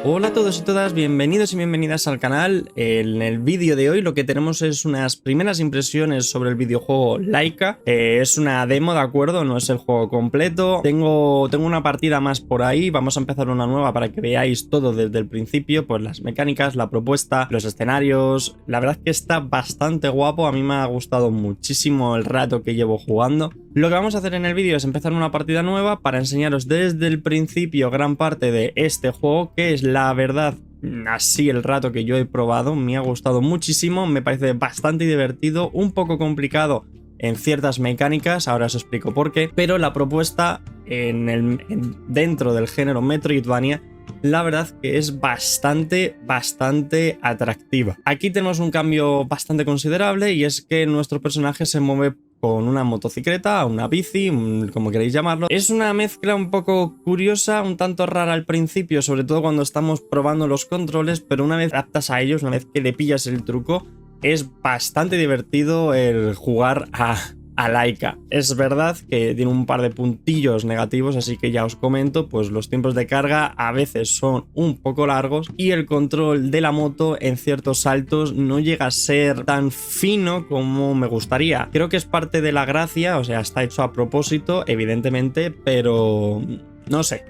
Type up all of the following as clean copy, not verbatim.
Hola a todos y todas, bienvenidos y bienvenidas al canal. En el vídeo de hoy lo que tenemos es unas primeras impresiones sobre el videojuego Laika. Es una demo, ¿de acuerdo? No es el juego completo. Tengo una partida más por ahí, vamos a empezar una nueva para que veáis todo desde el principio, pues las mecánicas, la propuesta, los escenarios. La verdad es que está bastante guapo, a mí me ha gustado muchísimo el rato que llevo jugando. Lo que vamos a hacer en el vídeo es empezar una partida nueva para enseñaros desde el principio gran parte de este juego, que es la verdad, así el rato que yo he probado, me ha gustado muchísimo, me parece bastante divertido, un poco complicado en ciertas mecánicas, ahora os explico por qué, pero la propuesta dentro del género Metroidvania, la verdad que es bastante atractiva. Aquí tenemos un cambio bastante considerable y es que nuestro personaje se mueve con una motocicleta, una bici, como queréis llamarlo. Es una mezcla un poco curiosa, un tanto rara al principio, sobre todo cuando estamos probando los controles, pero una vez adaptas a ellos, una vez que le pillas el truco, es bastante divertido el jugar a Laika. Es verdad que tiene un par de puntillos negativos, así que ya os comento, pues los tiempos de carga a veces son un poco largos y el control de la moto en ciertos saltos no llega a ser tan fino como me gustaría. Creo que es parte de la gracia, o sea, está hecho a propósito, evidentemente, pero no sé.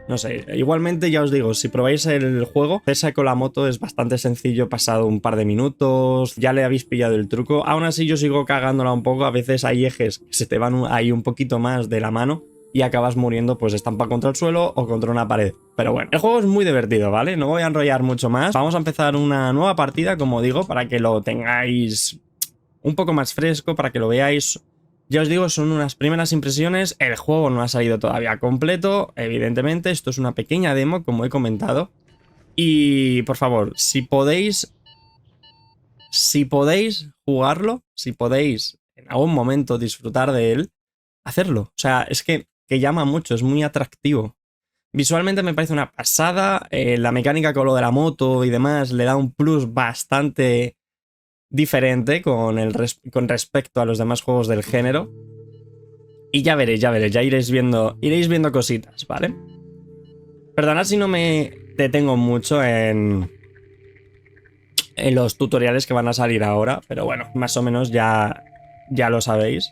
Igualmente ya os digo, si probáis el juego, hacerse con la moto es bastante sencillo, pasado un par de minutos, ya le habéis pillado el truco. Aún así yo sigo cagándola un poco, a veces hay ejes que se te van ahí un poquito más de la mano y acabas muriendo pues estampa contra el suelo o contra una pared. Pero bueno, el juego es muy divertido, ¿vale? No voy a enrollar mucho más. Vamos a empezar una nueva partida, como digo, para que lo tengáis un poco más fresco, para que lo veáis. Ya os digo, son unas primeras impresiones, el juego no ha salido todavía completo, evidentemente, esto es una pequeña demo, como he comentado. Y, por favor, si podéis jugarlo, si podéis en algún momento disfrutar de él, hacerlo. O sea, es que llama mucho, es muy atractivo. Visualmente me parece una pasada, la mecánica con lo de la moto y demás le da un plus bastante diferente con respecto a los demás juegos del género. Y ya veréis, ya iréis viendo cositas, ¿vale? Perdonad si no me detengo mucho en los tutoriales que van a salir ahora, pero bueno, más o menos ya lo sabéis.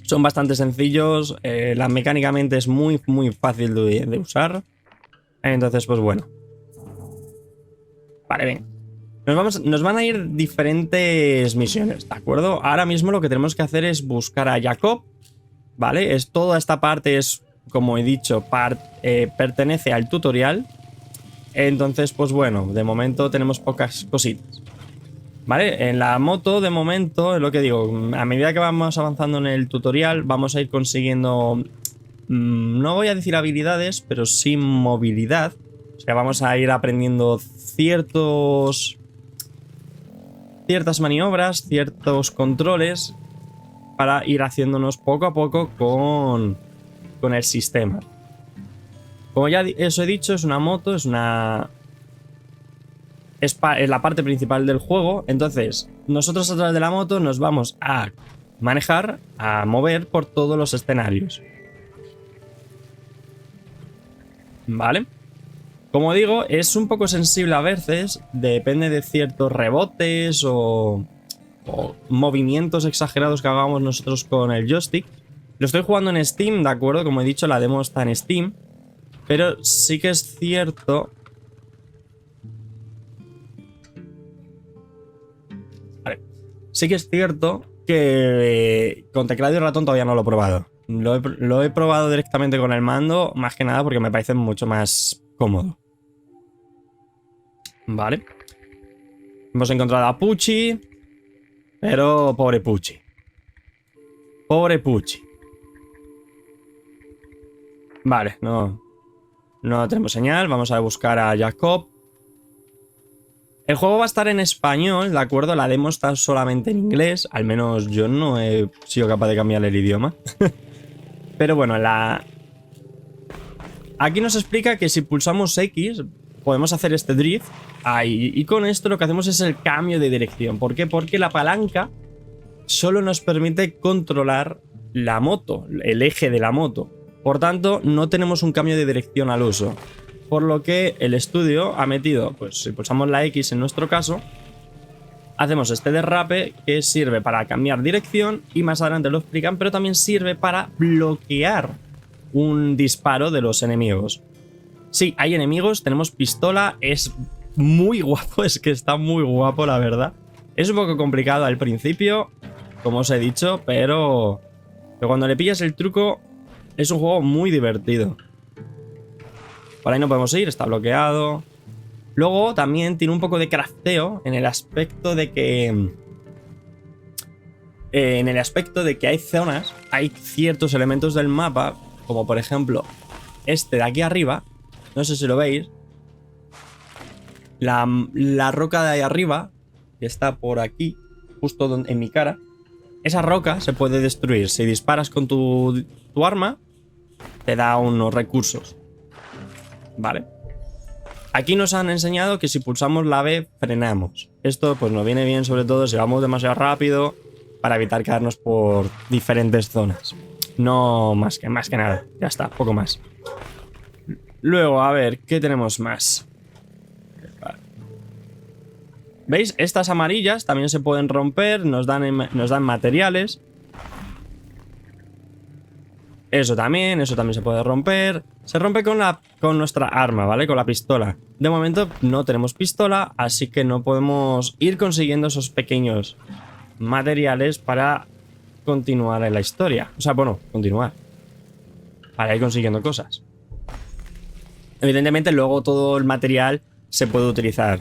Son bastante sencillos, mecánicamente es muy fácil de usar. Entonces, pues bueno. Vale, ven. Nos van a ir diferentes misiones, ¿de acuerdo? Ahora mismo lo que tenemos que hacer es buscar a Jacob, ¿vale? Toda esta parte es, como he dicho, pertenece al tutorial. Entonces, pues bueno, de momento tenemos pocas cositas, ¿vale? En la moto, de momento, es lo que digo, a medida que vamos avanzando en el tutorial, vamos a ir consiguiendo, no voy a decir habilidades, pero sí movilidad. O sea, vamos a ir aprendiendo ciertas maniobras, ciertos controles para ir haciéndonos poco a poco con el sistema. Como ya os he dicho, es una moto, es la parte principal del juego. Entonces, nosotros a través de la moto nos vamos a manejar, a mover por todos los escenarios. ¿Vale? Como digo, es un poco sensible a veces, depende de ciertos rebotes o movimientos exagerados que hagamos nosotros con el joystick. Lo estoy jugando en Steam, ¿de acuerdo? Como he dicho, la demo está en Steam, pero sí que es cierto... Vale. Sí que es cierto que con teclado y ratón todavía no lo he probado. Lo he probado directamente con el mando, más que nada porque me parece mucho más cómodo. Vale. Hemos encontrado a Pucci. Pero pobre Pucci. Pobre Pucci. Vale, no tenemos señal. Vamos a buscar a Jacob. El juego va a estar en español, ¿de acuerdo? La demo está solamente en inglés. Al menos yo no he sido capaz de cambiarle el idioma. Pero bueno, aquí nos explica que si pulsamos X podemos hacer este drift ahí, y con esto lo que hacemos es el cambio de dirección. ¿Por qué? Porque la palanca solo nos permite controlar la moto, el eje de la moto. Por tanto, no tenemos un cambio de dirección al uso. Por lo que el estudio ha metido, pues si pulsamos la X en nuestro caso, hacemos este derrape que sirve para cambiar dirección y más adelante lo explican, pero también sirve para bloquear un disparo de los enemigos. Sí, hay enemigos, tenemos pistola, es muy guapo, es que está muy guapo la verdad. Es un poco complicado al principio, como os he dicho, pero cuando le pillas el truco es un juego muy divertido. Por ahí no podemos ir, está bloqueado. Luego también tiene un poco de crafteo en el aspecto de que... hay zonas, hay ciertos elementos del mapa, como por ejemplo este de aquí arriba, no sé si lo veis, la roca de ahí arriba, que está por aquí, justo en mi cara, esa roca se puede destruir. Si disparas con tu arma, te da unos recursos, ¿vale? Aquí nos han enseñado que si pulsamos la B, frenamos. Esto pues nos viene bien sobre todo si vamos demasiado rápido para evitar quedarnos por diferentes zonas. No más que nada. Ya está, poco más. Luego, a ver, ¿qué tenemos más? ¿Veis? Estas amarillas también se pueden romper, nos dan materiales. Eso también se puede romper. Se rompe con nuestra arma, ¿vale? Con la pistola. De momento no tenemos pistola, así que no podemos ir consiguiendo esos pequeños materiales para continuar en la historia. O sea, bueno, continuar. Para ir consiguiendo cosas. Evidentemente luego todo el material se puede utilizar.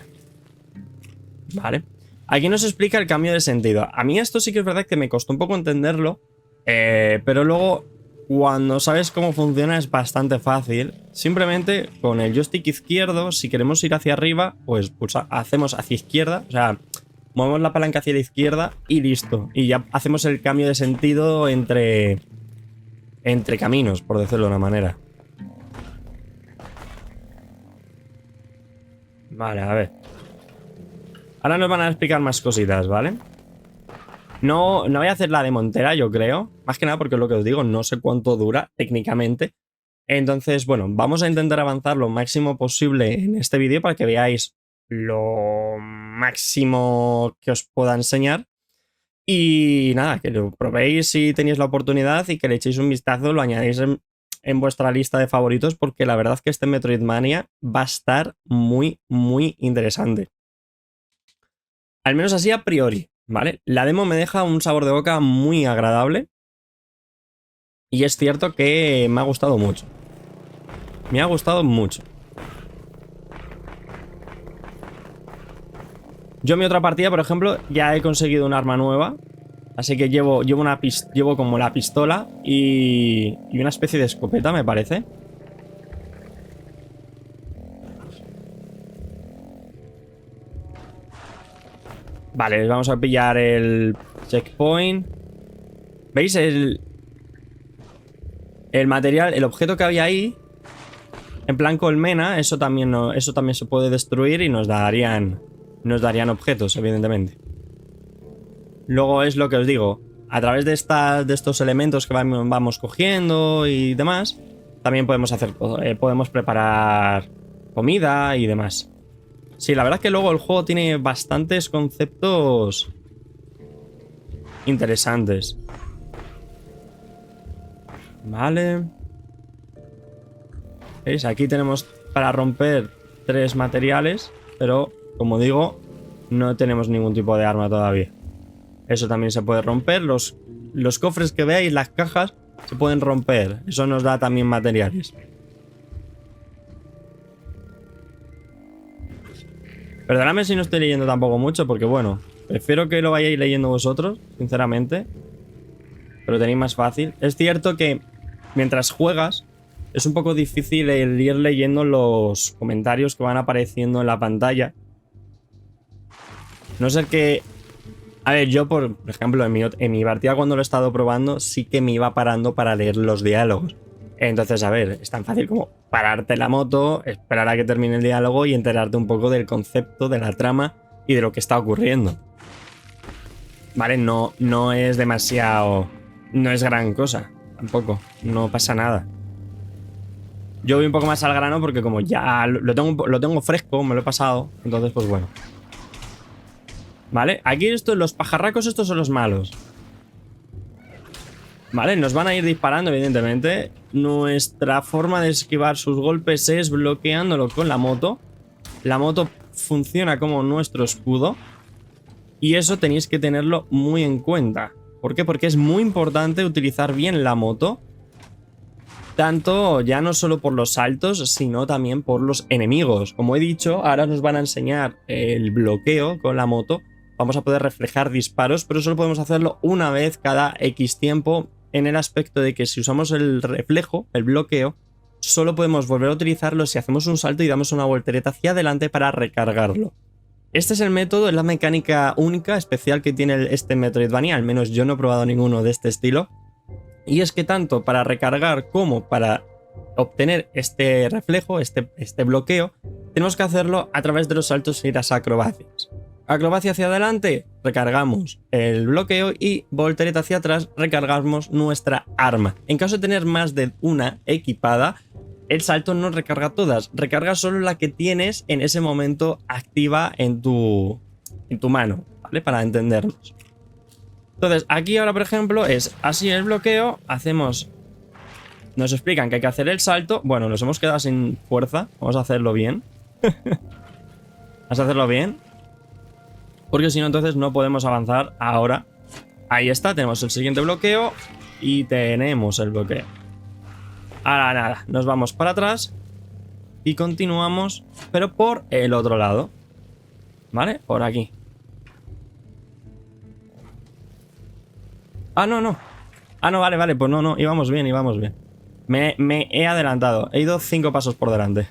¿Vale? Aquí nos explica el cambio de sentido. A mí esto sí que es verdad que me costó un poco entenderlo. Pero luego... Cuando sabes cómo funciona es bastante fácil. Simplemente con el joystick izquierdo, si queremos ir hacia arriba, pues hacemos hacia izquierda. O sea, movemos la palanca hacia la izquierda y listo. Y ya hacemos el cambio de sentido entre caminos, por decirlo de una manera. Vale, a ver. Ahora nos van a explicar más cositas, ¿vale? No voy a hacer la demo entera, yo creo. Más que nada porque es lo que os digo, no sé cuánto dura técnicamente. Entonces, bueno, vamos a intentar avanzar lo máximo posible en este vídeo para que veáis lo máximo que os pueda enseñar. Y nada, que lo probéis si tenéis la oportunidad y que le echéis un vistazo, lo añadéis en vuestra lista de favoritos, porque la verdad es que este Metroidvania va a estar muy, muy interesante. Al menos así a priori. ¿Vale? La demo me deja un sabor de boca muy agradable. Y es cierto que me ha gustado mucho. Me ha gustado mucho. Yo en mi otra partida, por ejemplo, ya he conseguido un arma nueva. Así que llevo como la pistola y una especie de escopeta, me parece. Vale, vamos a pillar el checkpoint. ¿Veis el material, el objeto que había ahí? En plan colmena, eso también se puede destruir y nos darían objetos, evidentemente. Luego es lo que os digo, a través de estos elementos que vamos cogiendo y demás, también podemos preparar comida y demás. Sí, la verdad es que luego el juego tiene bastantes conceptos interesantes. Vale. ¿Veis? Aquí tenemos para romper 3 materiales, pero como digo, no tenemos ningún tipo de arma todavía. Eso también se puede romper. Los cofres que veáis, las cajas, se pueden romper. Eso nos da también materiales. Perdóname si no estoy leyendo tampoco mucho, porque bueno, prefiero que lo vayáis leyendo vosotros, sinceramente. Pero tenéis más fácil. Es cierto que mientras juegas, es un poco difícil el ir leyendo los comentarios que van apareciendo en la pantalla. No ser que... A ver, yo por ejemplo, en mi partida cuando lo he estado probando, sí que me iba parando para leer los diálogos. Entonces, a ver, es tan fácil como pararte la moto, esperar a que termine el diálogo y enterarte un poco del concepto, de la trama y de lo que está ocurriendo. Vale, no es demasiado... No es gran cosa, tampoco, no pasa nada. Yo voy un poco más al grano porque como ya lo tengo fresco, me lo he pasado. Entonces, pues bueno. Vale, aquí los pajarracos estos son los malos. Vale, nos van a ir disparando, evidentemente. Nuestra forma de esquivar sus golpes es bloqueándolo con la moto. La moto funciona como nuestro escudo. Y eso tenéis que tenerlo muy en cuenta. ¿Por qué? Porque es muy importante utilizar bien la moto. Tanto ya no solo por los saltos, sino también por los enemigos. Como he dicho, ahora nos van a enseñar el bloqueo con la moto. Vamos a poder reflejar disparos, pero solo podemos hacerlo una vez cada X tiempo, en el aspecto de que si usamos el reflejo, el bloqueo, solo podemos volver a utilizarlo si hacemos un salto y damos una voltereta hacia adelante para recargarlo. Este es el método, es la mecánica única, especial que tiene este Metroidvania, al menos yo no he probado ninguno de este estilo. Y es que tanto para recargar como para obtener este reflejo, este bloqueo, tenemos que hacerlo a través de los saltos y las acrobacias. Acrobacia hacia adelante, recargamos el bloqueo, y voltereta hacia atrás, recargamos nuestra arma. En caso de tener más de una equipada, el salto no recarga todas, recarga solo la que tienes en ese momento activa en tu mano, ¿vale? Para entendernos. Entonces, aquí ahora, por ejemplo, es así el bloqueo, hacemos... Nos explican que hay que hacer el salto. Bueno, nos hemos quedado sin fuerza, vamos a hacerlo bien. Vamos a hacerlo bien. Porque si no, entonces no podemos avanzar ahora. Ahí está, tenemos el siguiente bloqueo y tenemos el bloqueo. Ahora nada, nos vamos para atrás y continuamos, pero por el otro lado. ¿Vale? Por aquí. Ah, no, no. Ah, no, vale, vale, pues no, íbamos bien, íbamos bien. Me he adelantado, he ido 5 pasos por delante.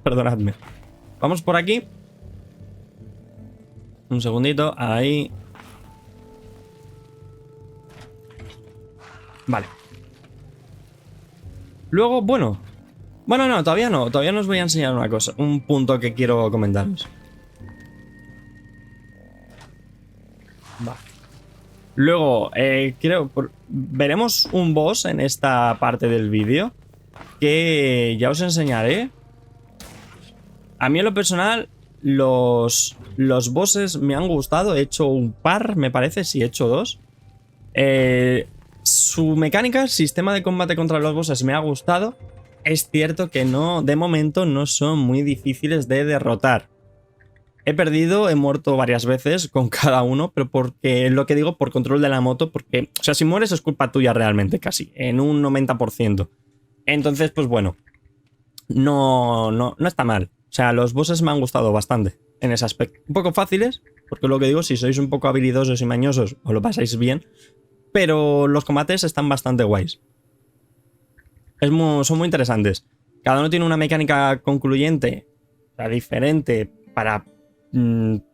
Perdonadme. Vamos por aquí. Un segundito, ahí. Vale. Luego, bueno. Bueno, no, todavía no. Todavía no os voy a enseñar una cosa. Un punto que quiero comentaros. Vale. Luego, veremos un boss en esta parte del vídeo que ya os enseñaré. A mí en lo personal, los bosses me han gustado. He hecho un par, me parece, sí, he hecho 2. Su mecánica, el sistema de combate contra los bosses me ha gustado. Es cierto que no, de momento no son muy difíciles de derrotar. He perdido, he muerto varias veces con cada uno, pero porque, lo que digo, por control de la moto, porque, o sea, si mueres es culpa tuya realmente, casi, en un 90%. Entonces, pues bueno, no está mal. O sea, los bosses me han gustado bastante en ese aspecto. Un poco fáciles, porque lo que digo, si sois un poco habilidosos y mañosos, os lo pasáis bien, pero los combates están bastante guays. Son muy interesantes. Cada uno tiene una mecánica concluyente, o sea, diferente, para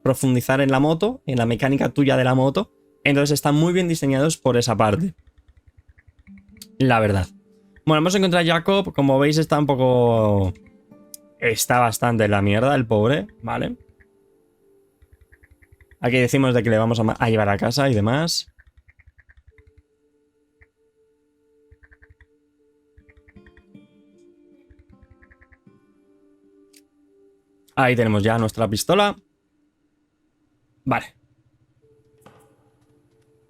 profundizar en la moto, en la mecánica tuya de la moto. Entonces están muy bien diseñados por esa parte, la verdad. Bueno, hemos encontrado a Jacob. Como veis está un poco... Está bastante en la mierda el pobre, ¿vale? Aquí decimos de que le vamos a llevar a casa y demás. Ahí tenemos ya nuestra pistola. Vale.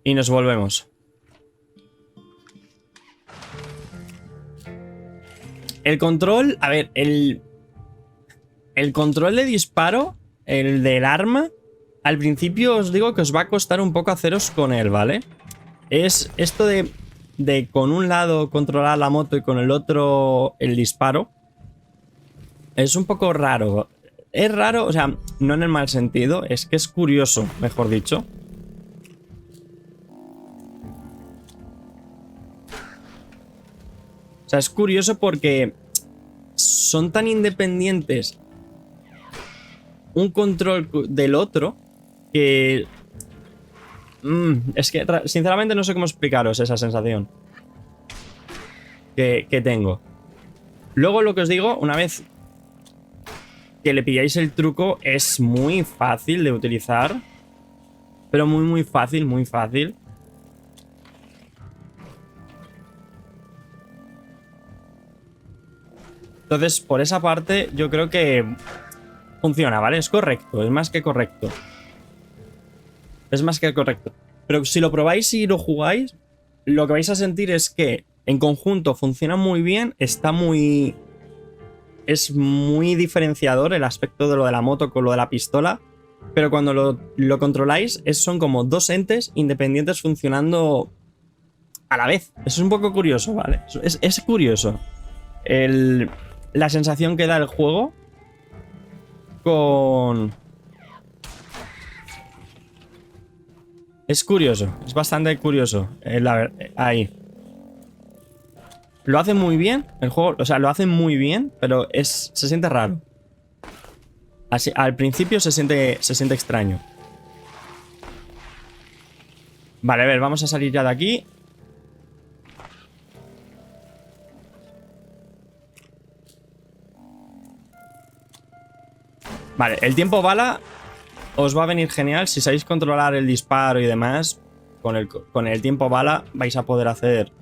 Y nos volvemos. El control... A ver, el control de disparo, el del arma, al principio os digo que os va a costar un poco haceros con él, ¿vale? Es esto de con un lado controlar la moto y con el otro el disparo. Es un poco raro. Es raro, o sea, no en el mal sentido, es que es curioso, mejor dicho. O sea, es curioso porque son tan independientes un control del otro que... es que sinceramente no sé cómo explicaros esa sensación que tengo. Luego lo que os digo, una vez que le pilláis el truco, es muy fácil de utilizar. Pero muy, muy fácil, muy fácil. Entonces, por esa parte, yo creo que funciona, ¿vale? Es correcto, es más que correcto. Es más que correcto. Pero si lo probáis y lo jugáis, lo que vais a sentir es que en conjunto funciona muy bien, está muy... Es muy diferenciador el aspecto de lo de la moto con lo de la pistola, pero cuando lo controláis son como dos entes independientes funcionando a la vez. Eso es un poco curioso, ¿vale? Es curioso la sensación que da el juego con... Es curioso, es bastante curioso. Ahí. Lo hace muy bien, el juego, o sea, lo hace muy bien, pero se siente raro. Así, al principio se siente extraño. Vale, a ver, vamos a salir ya de aquí. Vale, el tiempo bala os va a venir genial. Si sabéis controlar el disparo y demás, con el tiempo bala vais a poder hacer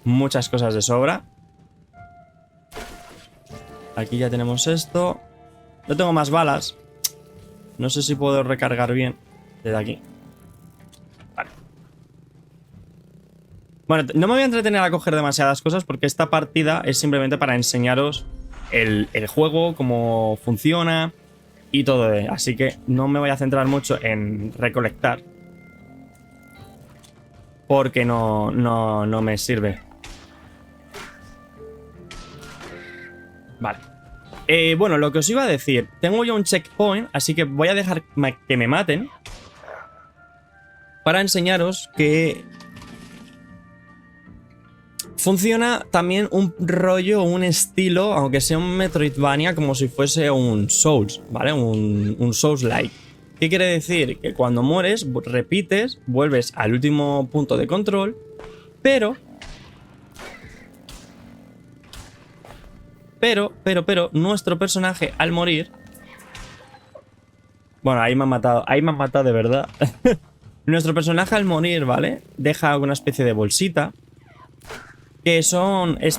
muchas cosas de sobra. Aquí ya tenemos esto. No tengo más balas. No sé si puedo recargar bien desde aquí. Vale. Bueno, no me voy a entretener a coger demasiadas cosas porque esta partida es simplemente para enseñaros el juego, cómo funciona y todo. Así que no me voy a centrar mucho en recolectar porque no me sirve. Vale. Bueno, lo que os iba a decir, tengo ya un checkpoint, así que voy a dejar que me maten para enseñaros que funciona también un rollo, un estilo, aunque sea un Metroidvania, como si fuese un Souls, ¿vale? Un Souls-like. ¿Qué quiere decir? Que cuando mueres, repites, vuelves al último punto de control, pero, nuestro personaje al morir... Bueno, ahí me han matado de verdad. Nuestro personaje al morir, ¿vale? Deja una especie de bolsita que es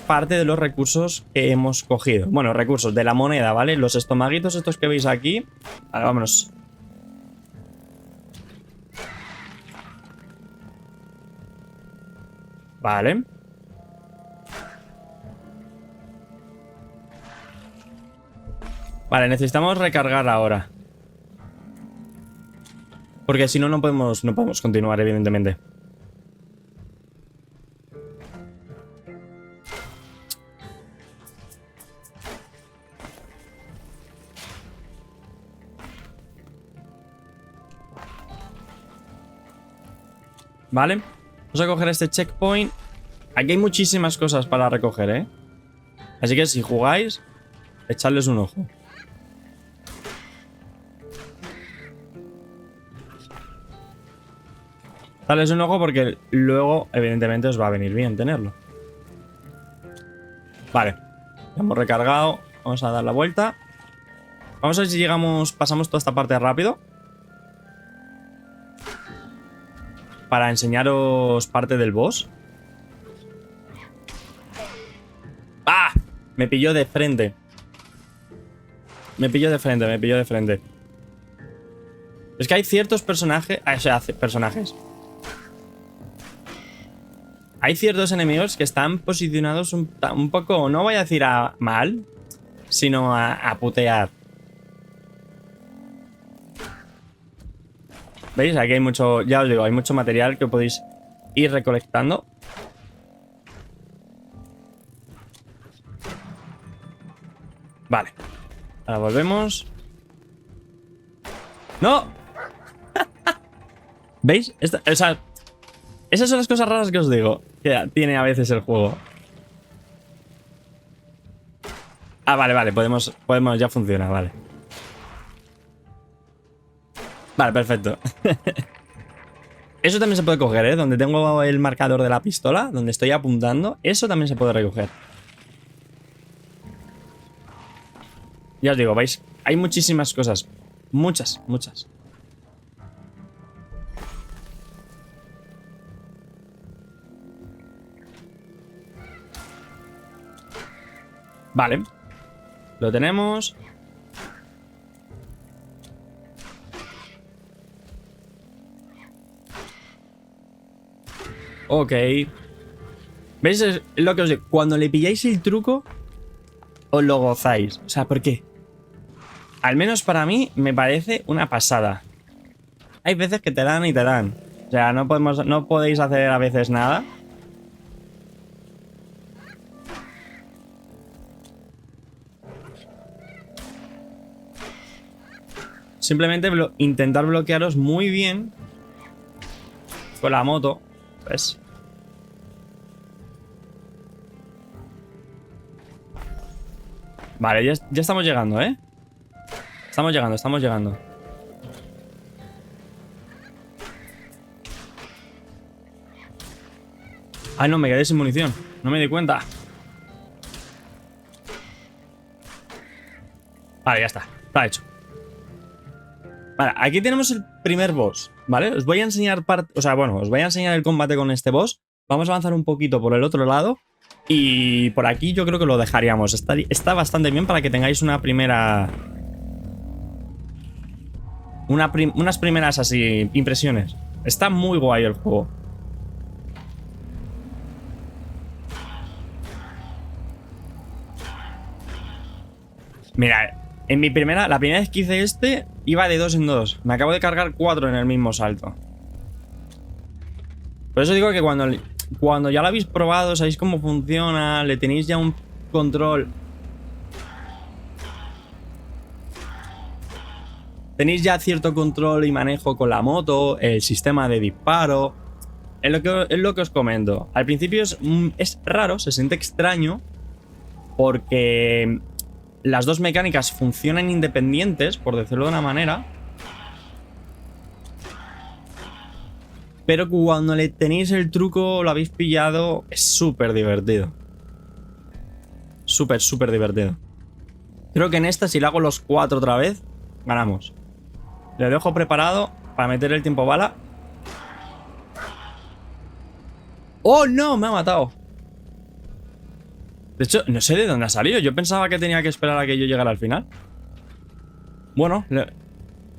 parte de los recursos que hemos cogido. Bueno, recursos de la moneda, ¿vale? Los estomaguitos estos que veis aquí. Vale, vámonos. Vale. Vale, necesitamos recargar ahora. Porque si no, no podemos continuar, evidentemente. Vale. Vamos a coger este checkpoint. Aquí hay muchísimas cosas para recoger, ¿eh? Así que si jugáis, echadles un ojo. Echadles un ojo porque luego, evidentemente, os va a venir bien tenerlo. Vale. Ya hemos recargado. Vamos a dar la vuelta. Vamos a ver si pasamos toda esta parte rápido. Para enseñaros parte del boss. ¡Ah! Me pilló de frente. Me pilló de frente. Es que hay ciertos personajes... O sea, personajes. Hay ciertos enemigos que están posicionados un poco... No voy a decir a mal, sino a putear. ¿Veis? Aquí hay mucho... Ya os digo, hay mucho material que podéis ir recolectando. Vale. Ahora volvemos. ¡No! ¿Veis? O sea, esas son las cosas raras que os digo que tiene a veces el juego. Ah, vale, podemos, ya funciona, vale. Vale, perfecto. Eso también se puede coger, ¿eh? Donde tengo el marcador de la pistola, donde estoy apuntando, eso también se puede recoger. Ya os digo, ¿veis? Hay muchísimas cosas. Muchas. Vale. Lo tenemos. Ok. ¿Veis? Es lo que os digo. Cuando le pilláis el truco, os lo gozáis. O sea, ¿por qué? Al menos para mí me parece una pasada. Hay veces que te dan y te dan. O sea, no podéis hacer a veces nada. Simplemente intentar bloquearos muy bien con la moto. ¿Ves? Vale, ya estamos llegando, ¿eh? Estamos llegando, estamos llegando. Ay, no, me quedé sin munición. No me di cuenta. Vale, ya está. Está hecho. Vale, aquí tenemos el primer boss, ¿vale? Os voy a enseñar o sea, bueno, os voy a enseñar el combate con este boss. Vamos a avanzar un poquito por el otro lado. Y por aquí yo creo que lo dejaríamos. Está bastante bien para que tengáis una primera... unas primeras así impresiones. Está muy guay el juego. Mira, la primera vez que hice este, iba de 2 en 2. Me acabo de cargar 4 en el mismo salto. Por eso digo que cuando ya lo habéis probado, sabéis cómo funciona, le tenéis ya un control. Tenéis ya cierto control y manejo con la moto, el sistema de disparo. Es lo que os comento. Al principio es raro, se siente extraño, porque las dos mecánicas funcionan independientes, por decirlo de una manera. Pero cuando le tenéis el truco, lo habéis pillado, es súper divertido. Súper, súper divertido. Creo que en esta, si le hago los 4 otra vez, ganamos. Le dejo preparado para meter el tiempo bala. ¡Oh, no! Me ha matado. De hecho, no sé de dónde ha salido. Yo pensaba que tenía que esperar a que yo llegara al final. Bueno,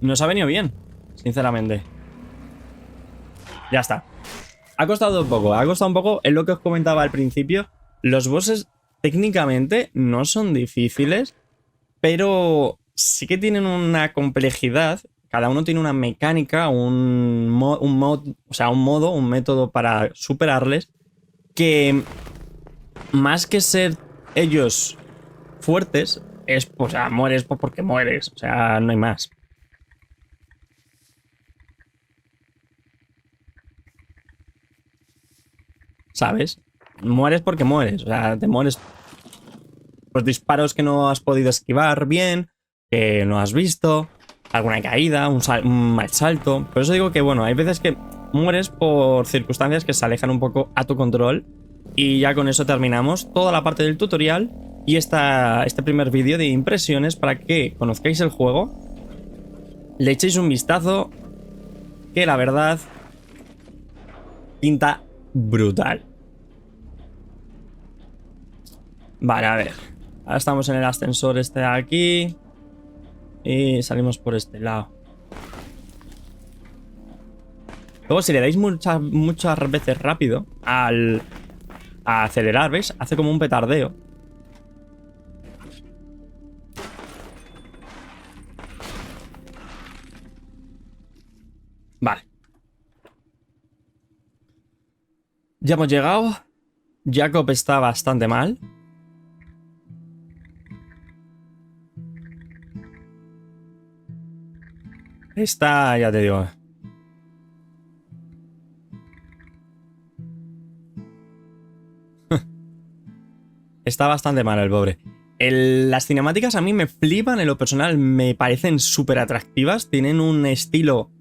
nos ha venido bien, sinceramente. Ya está. Ha costado un poco, es lo que os comentaba al principio. Los bosses técnicamente no son difíciles, pero sí que tienen una complejidad. Cada uno tiene una mecánica, un método para superarles, que más que ser ellos fuertes, o sea, mueres porque mueres. O sea, no hay más. ¿Sabes? Mueres porque mueres. O sea, te mueres por disparos que no has podido esquivar bien, que no has visto, alguna caída, un mal salto. Por eso digo que, bueno, hay veces que mueres por circunstancias que se alejan un poco a tu control. Y ya con eso terminamos toda la parte del tutorial y este primer vídeo de impresiones para que conozcáis el juego, le echéis un vistazo, que la verdad pinta brutal. Vale, a ver. Ahora estamos en el ascensor este de aquí. Y salimos por este lado. Luego, si le dais muchas veces rápido a acelerar, ¿veis? Hace como un petardeo. Vale. Ya hemos llegado. Jacob está bastante mal. Está, ya te digo. Está bastante mal el pobre. Las cinemáticas a mí me flipan, en lo personal me parecen súper atractivas. Tienen un estilo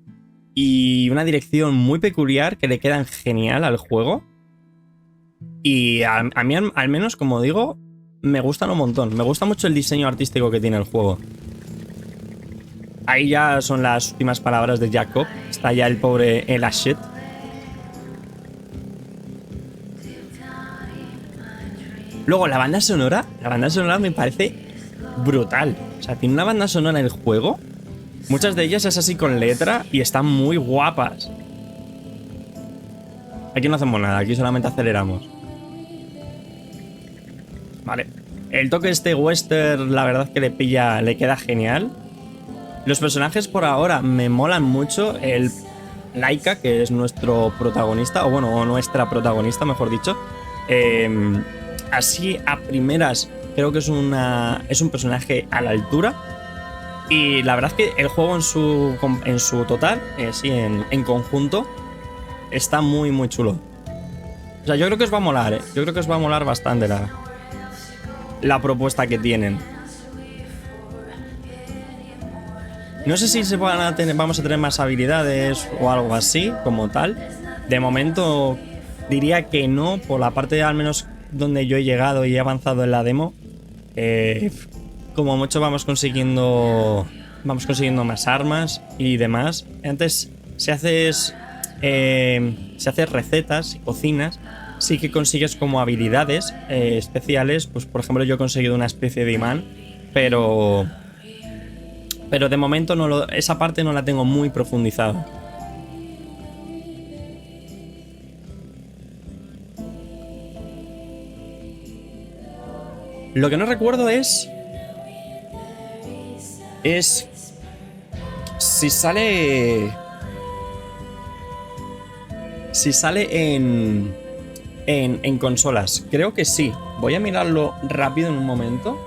y una dirección muy peculiar que le quedan genial al juego. Y a mí, al menos, como digo, me gustan un montón. Me gusta mucho el diseño artístico que tiene el juego. Ahí ya son las últimas palabras de Jacob. Está ya el pobre en la shit. Luego, la banda sonora me parece brutal. O sea, tiene una banda sonora en el juego. Muchas de ellas es así con letra y están muy guapas. Aquí no hacemos nada, aquí solamente aceleramos. Vale. El toque este western, la verdad que le queda genial. Los personajes por ahora me molan mucho. El Laika, que es nuestro protagonista, o bueno, o nuestra protagonista, mejor dicho. Así a primeras creo que es un personaje a la altura. Y la verdad es que el juego en su total, sí, en conjunto, está muy, muy chulo. O sea, yo creo que os va a molar, Yo creo que os va a molar bastante la propuesta que tienen. No sé si vamos a tener más habilidades o algo así, como tal. De momento diría que no, por la parte al menos donde yo he llegado y he avanzado en la demo. Como mucho vamos consiguiendo más armas y demás. Antes, si haces recetas y cocinas, sí que consigues como habilidades especiales. Pues por ejemplo yo he conseguido una especie de imán, pero de momento esa parte no la tengo muy profundizada. Lo que no recuerdo es si sale en consolas. Creo que sí. Voy a mirarlo rápido en un momento.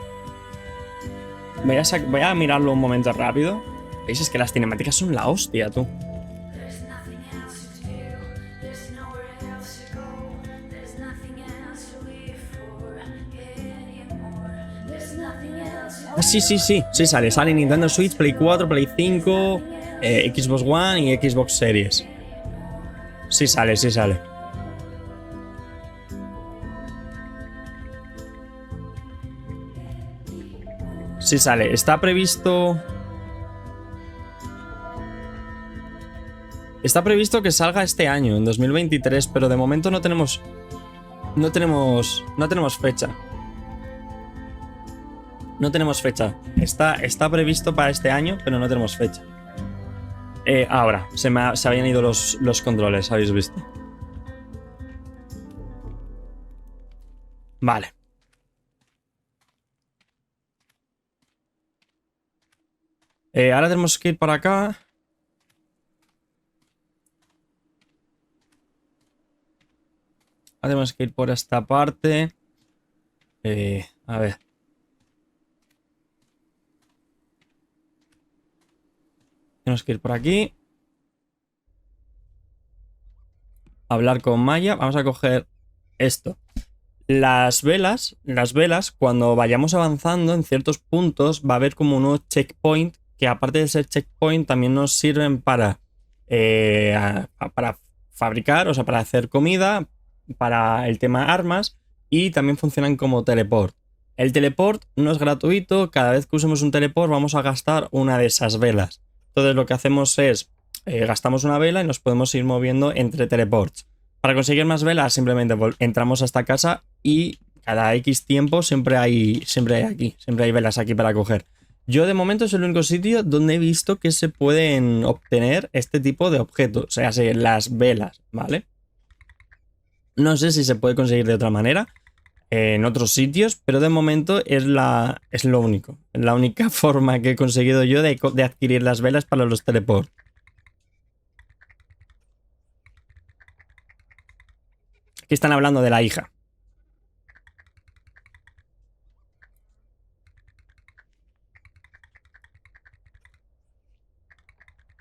Voy a mirarlo un momento rápido. ¿Veis? Es que las cinemáticas son la hostia, tú. Ah, sí sale. Sale Nintendo Switch, Play 4, Play 5, Xbox One y Xbox Series. Sí sale. Sí sale. Está previsto que salga este año, en 2023, pero de momento no tenemos fecha. No tenemos fecha. Está previsto para este año, pero no tenemos fecha. Ahora, se habían ido los controles, habéis visto. Vale. Ahora tenemos que ir para acá. Ahora tenemos que ir por esta parte. A ver. Tenemos que ir por aquí. Hablar con Maya. Vamos a coger esto. Las velas, cuando vayamos avanzando en ciertos puntos, va a haber como unos checkpoints que, aparte de ser checkpoint, también nos sirven para fabricar, o sea, para hacer comida, para el tema armas, y también funcionan como teleport. El teleport no es gratuito. Cada vez que usemos un teleport vamos a gastar una de esas velas. Entonces lo que hacemos es gastamos una vela y nos podemos ir moviendo entre teleports. Para conseguir más velas simplemente entramos a esta casa y cada X tiempo siempre hay velas aquí para coger. Yo de momento es el único sitio donde he visto que se pueden obtener este tipo de objetos, o sea, las velas, ¿vale? No sé si se puede conseguir de otra manera en otros sitios, pero de momento es lo único. La única forma que he conseguido yo de adquirir las velas para los teleports. Aquí están hablando de la hija.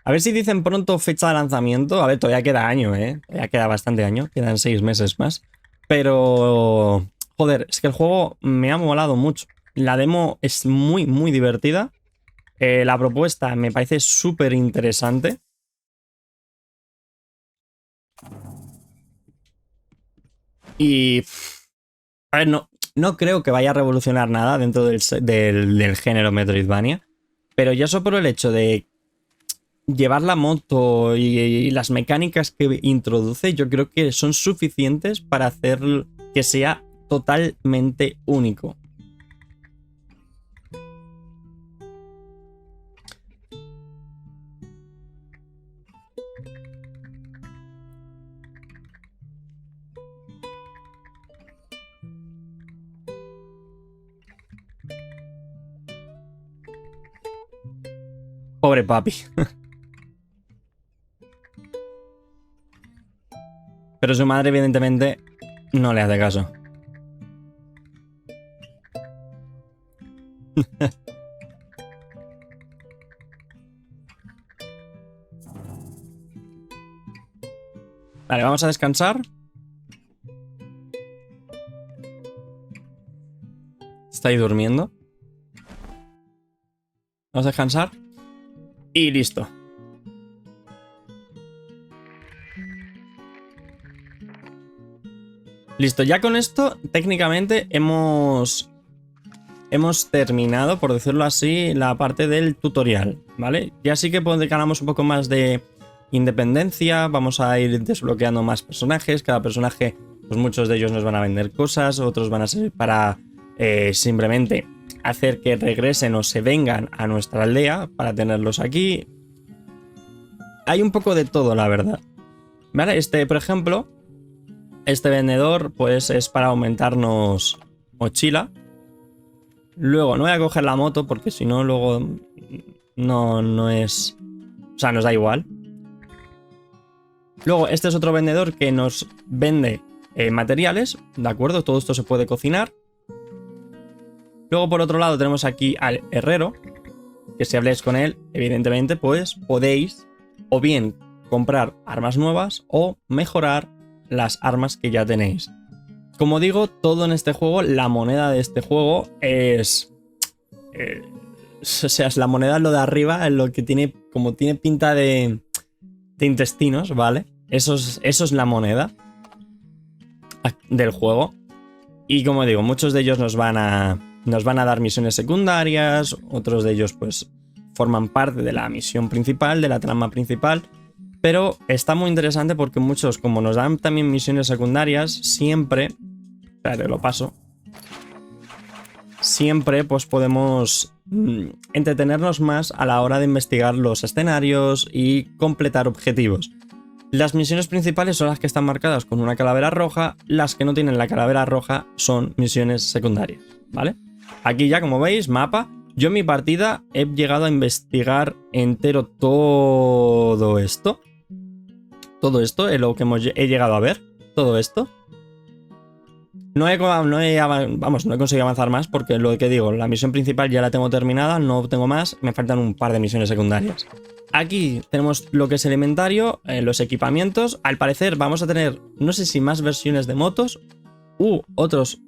A ver si dicen pronto fecha de lanzamiento. A ver, todavía queda año, Todavía queda bastante año. Quedan 6 meses más. Pero... joder, es que el juego me ha molado mucho. La demo es muy, muy divertida. La propuesta me parece súper interesante. Y... a ver, no creo que vaya a revolucionar nada dentro del género Metroidvania. Pero ya solo por el hecho de llevar la moto y las mecánicas que introduce, yo creo que son suficientes para hacer que sea totalmente único. Pobre papi. Pero su madre, evidentemente, no le hace caso. Vale, vamos a descansar. Está ahí durmiendo. Vamos a descansar. Y listo. Listo, ya con esto técnicamente hemos terminado, por decirlo así, la parte del tutorial, ¿vale? Ya sí que ganamos un poco más de independencia, vamos a ir desbloqueando más personajes, cada personaje, pues muchos de ellos nos van a vender cosas, otros van a servir para simplemente hacer que regresen o se vengan a nuestra aldea para tenerlos aquí. Hay un poco de todo, la verdad. ¿Vale? Por ejemplo, este vendedor pues es para aumentarnos mochila. Luego no voy a coger la moto porque si no luego no es... O sea, nos da igual. Luego este es otro vendedor que nos vende materiales, ¿de acuerdo? Todo esto se puede cocinar. Luego por otro lado tenemos aquí al herrero, que si habléis con él, evidentemente pues podéis o bien comprar armas nuevas o mejorar las armas que ya tenéis. Como digo, todo en este juego, la moneda de este juego es... o sea, es la moneda lo de arriba, lo que tiene, como tiene pinta de intestinos, ¿vale? Eso es la moneda del juego. Y como digo, muchos de ellos nos van a dar misiones secundarias, otros de ellos pues forman parte de la misión principal, de la trama principal. Pero está muy interesante porque muchos, como nos dan también misiones secundarias, siempre... Espérate, lo paso. Siempre pues podemos entretenernos más a la hora de investigar los escenarios y completar objetivos. Las misiones principales son las que están marcadas con una calavera roja, las que no tienen la calavera roja son misiones secundarias, ¿vale? Aquí ya, como veis, mapa. Yo en mi partida he llegado a investigar entero todo esto. Todo esto es lo que he llegado a ver. Todo esto. No he conseguido avanzar más porque lo que digo, la misión principal ya la tengo terminada, no tengo más, me faltan un par de misiones secundarias. Aquí tenemos lo que es el inventario, los equipamientos. Al parecer vamos a tener, no sé si más versiones de motos u otros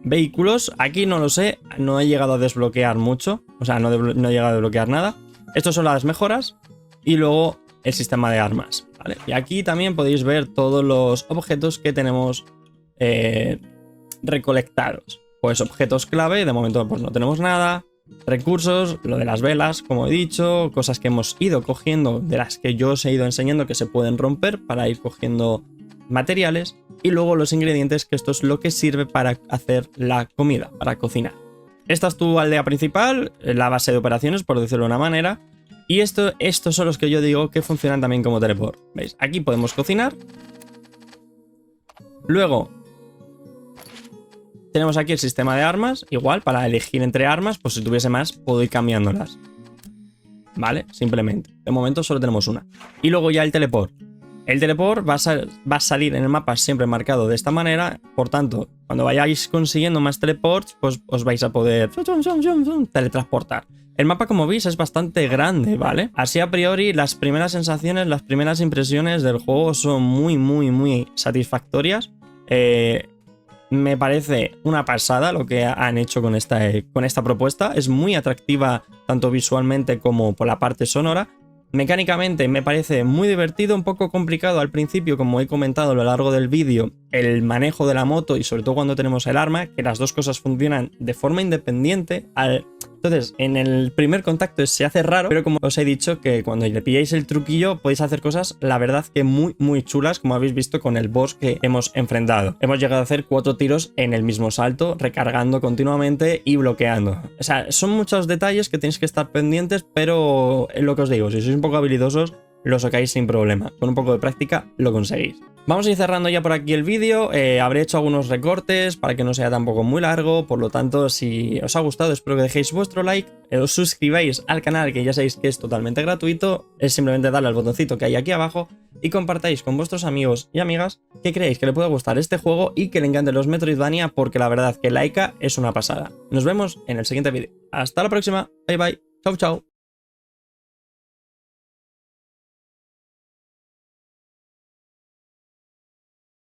vehículos. Aquí no lo sé, no he llegado a desbloquear mucho, o sea, no he llegado a desbloquear nada. Estas son las mejoras y luego el sistema de armas, ¿vale? Y aquí también podéis ver todos los objetos que tenemos recolectados. Pues objetos clave, de momento pues no tenemos nada. Recursos, lo de las velas, como he dicho, cosas que hemos ido cogiendo, de las que yo os he ido enseñando que se pueden romper para ir cogiendo materiales. Y luego los ingredientes, que esto es lo que sirve para hacer la comida, para cocinar. Esta es tu aldea principal, la base de operaciones, por decirlo de una manera. Y estos son los que yo digo que funcionan también como teleport. ¿Veis? Aquí podemos cocinar. Luego tenemos aquí el sistema de armas. Igual, para elegir entre armas, pues si tuviese más, puedo ir cambiándolas. ¿Vale? Simplemente. De momento solo tenemos una. Y luego ya el teleport. El teleport va a salir en el mapa siempre marcado de esta manera. Por tanto, cuando vayáis consiguiendo más teleports, pues os vais a poder teletransportar. El mapa, como veis, es bastante grande, ¿vale? Así a priori, las primeras sensaciones, las primeras impresiones del juego son muy satisfactorias. Me parece una pasada lo que han hecho con esta propuesta. Es muy atractiva tanto visualmente como por la parte sonora. Mecánicamente me parece muy divertido, un poco complicado al principio, como he comentado a lo largo del vídeo, el manejo de la moto y sobre todo cuando tenemos el arma, que las dos cosas funcionan de forma independiente. Entonces, en el primer contacto se hace raro, pero como os he dicho, que cuando le pilláis el truquillo podéis hacer cosas, la verdad que muy chulas, como habéis visto con el boss que hemos enfrentado. Hemos llegado a hacer 4 tiros en el mismo salto, recargando continuamente y bloqueando. O sea, son muchos detalles que tenéis que estar pendientes, pero es lo que os digo, si sois un poco habilidosos, lo sacáis sin problema. Con un poco de práctica lo conseguís. Vamos a ir cerrando ya por aquí el vídeo, habré hecho algunos recortes para que no sea tampoco muy largo, por lo tanto si os ha gustado espero que dejéis vuestro like, os suscribáis al canal que ya sabéis que es totalmente gratuito, es simplemente darle al botoncito que hay aquí abajo y compartáis con vuestros amigos y amigas que creéis que le puede gustar este juego y que le encanten los Metroidvania porque la verdad que Laika es una pasada. Nos vemos en el siguiente vídeo. Hasta la próxima, bye bye, chau chau.